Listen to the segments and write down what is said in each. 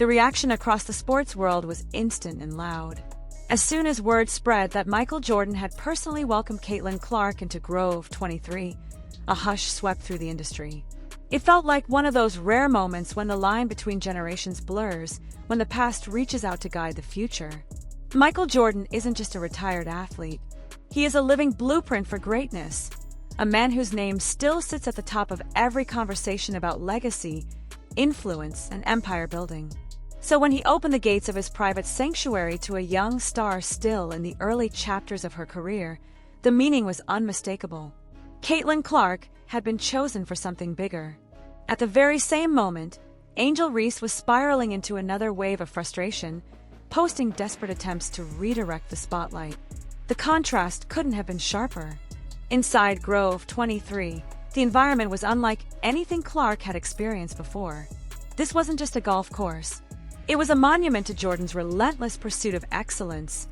The reaction across the sports world was instant and loud. As soon as word spread that Michael Jordan had personally welcomed Caitlyn Clark into Grove 23, a hush swept through the industry. It felt like one of those rare moments when the line between generations blurs, when the past reaches out to guide the future. Michael Jordan isn't just a retired athlete. He is a living blueprint for greatness, a man whose name still sits at the top of every conversation about legacy, influence, and empire building. So when he opened the gates of his private sanctuary to a young star still in the early chapters of her career, the meaning was unmistakable. Caitlyn Clark had been chosen for something bigger. At the very same moment, Angel Reese was spiraling into another wave of frustration, posting desperate attempts to redirect the spotlight. The contrast couldn't have been sharper. Inside Grove 23, the environment was unlike anything Clark had experienced before. This wasn't just a golf course. It was a monument to Jordan's relentless pursuit of excellence,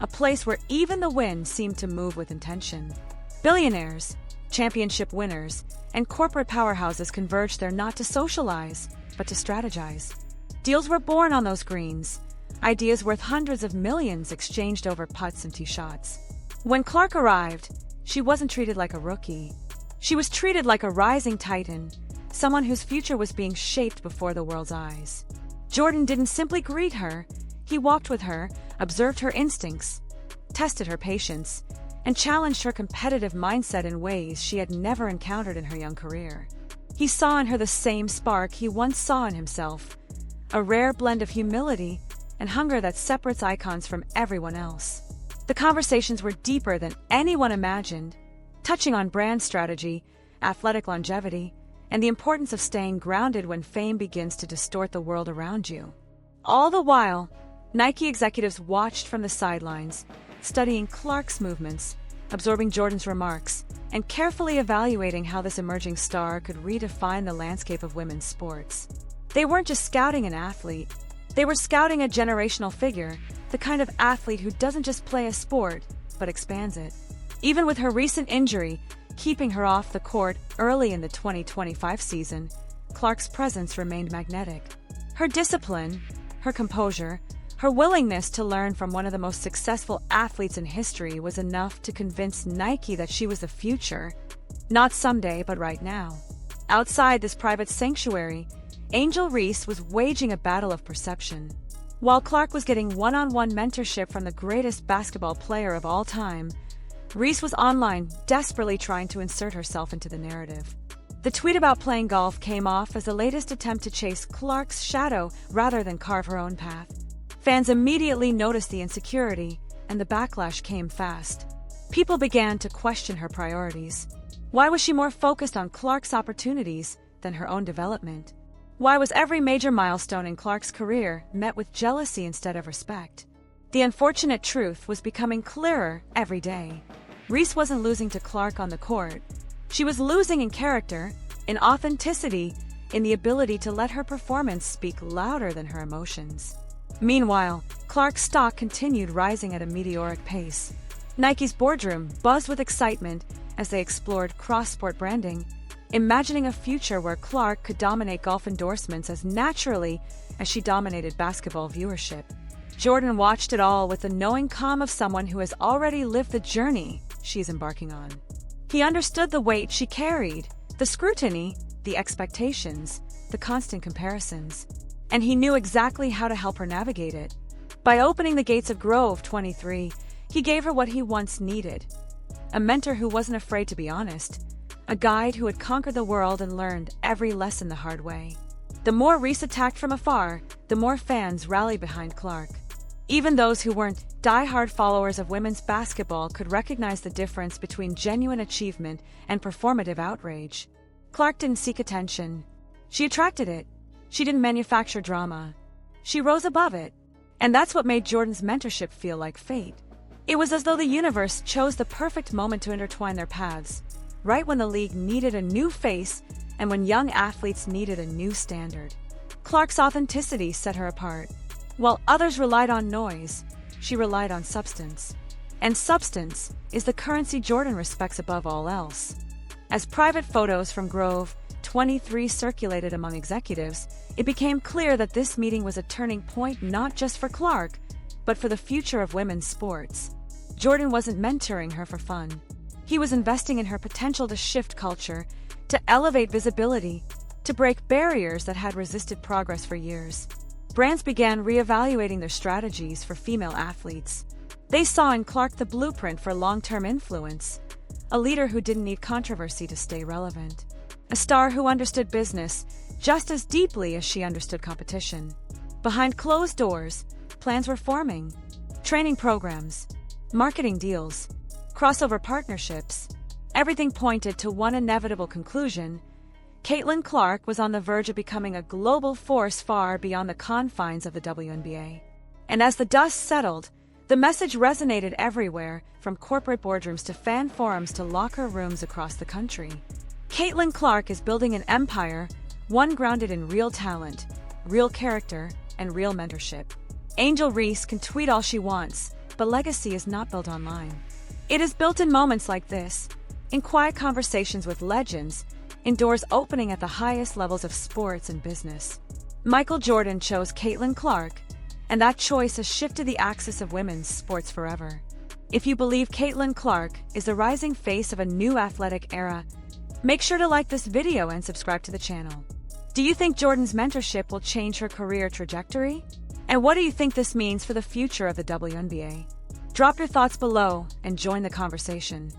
a place where even the wind seemed to move with intention. Billionaires, championship winners, and corporate powerhouses converged there not to socialize, but to strategize. Deals were born on those greens, ideas worth hundreds of millions exchanged over putts and tee shots. When Clark arrived, she wasn't treated like a rookie. She was treated like a rising titan, someone whose future was being shaped before the world's eyes. Jordan didn't simply greet her, he walked with her, observed her instincts, tested her patience, and challenged her competitive mindset in ways she had never encountered in her young career. He saw in her the same spark he once saw in himself, a rare blend of humility and hunger that separates icons from everyone else. The conversations were deeper than anyone imagined, touching on brand strategy, athletic longevity, and the importance of staying grounded when fame begins to distort the world around you. All the while, Nike executives watched from the sidelines, studying Clark's movements, absorbing Jordan's remarks, and carefully evaluating how this emerging star could redefine the landscape of women's sports. They weren't just scouting an athlete, they were scouting a generational figure, the kind of athlete who doesn't just play a sport, but expands it. Even with her recent injury, keeping her off the court early in the 2025 season, Clark's presence remained magnetic. Her discipline, her composure, her willingness to learn from one of the most successful athletes in history was enough to convince Nike that she was the future, not someday, but right now. Outside this private sanctuary, Angel Reese was waging a battle of perception. While Clark was getting one-on-one mentorship from the greatest basketball player of all time, Reese was online, desperately trying to insert herself into the narrative. The tweet about playing golf came off as the latest attempt to chase Clark's shadow rather than carve her own path. Fans immediately noticed the insecurity, and the backlash came fast. People began to question her priorities. Why was she more focused on Clark's opportunities than her own development? Why was every major milestone in Clark's career met with jealousy instead of respect? The unfortunate truth was becoming clearer every day. Reese wasn't losing to Clark on the court. She was losing in character, in authenticity, in the ability to let her performance speak louder than her emotions. Meanwhile, Clark's stock continued rising at a meteoric pace. Nike's boardroom buzzed with excitement as they explored cross-sport branding, imagining a future where Clark could dominate golf endorsements as naturally as she dominated basketball viewership. Jordan watched it all with the knowing calm of someone who has already lived the journey she's embarking on. He understood the weight she carried, the scrutiny, the expectations, the constant comparisons, and he knew exactly how to help her navigate it. By opening the gates of Grove 23, he gave her what he once needed: a mentor who wasn't afraid to be honest, a guide who had conquered the world and learned every lesson the hard way. The more Reese attacked from afar, the more fans rallied behind Clark. Even those who weren't die-hard followers of women's basketball could recognize the difference between genuine achievement and performative outrage. Clark didn't seek attention. She attracted it. She didn't manufacture drama. She rose above it. And that's what made Jordan's mentorship feel like fate. It was as though the universe chose the perfect moment to intertwine their paths, right when the league needed a new face and when young athletes needed a new standard. Clark's authenticity set her apart. While others relied on noise, she relied on substance. And substance is the currency Jordan respects above all else. As private photos from Grove 23 circulated among executives, it became clear that this meeting was a turning point not just for Clark, but for the future of women's sports. Jordan wasn't mentoring her for fun. He was investing in her potential to shift culture, to elevate visibility, to break barriers that had resisted progress for years. Brands began reevaluating their strategies for female athletes. They saw in Clark the blueprint for long-term influence, a leader who didn't need controversy to stay relevant, a star who understood business just as deeply as she understood competition. Behind closed doors, plans were forming: training programs, marketing deals, crossover partnerships. Everything pointed to one inevitable conclusion: Caitlyn Clark was on the verge of becoming a global force far beyond the confines of the WNBA. And as the dust settled, the message resonated everywhere, from corporate boardrooms to fan forums to locker rooms across the country. Caitlyn Clark is building an empire, one grounded in real talent, real character, and real mentorship. Angel Reese can tweet all she wants, but legacy is not built online. It is built in moments like this, in quiet conversations with legends, in doors opening at the highest levels of sports and business. Michael Jordan chose Caitlyn Clark, and that choice has shifted the axis of women's sports forever. If you believe Caitlyn Clark is the rising face of a new athletic era, make sure to like this video and subscribe to the channel. Do you think Jordan's mentorship will change her career trajectory? And what do you think this means for the future of the WNBA? Drop your thoughts below and join the conversation.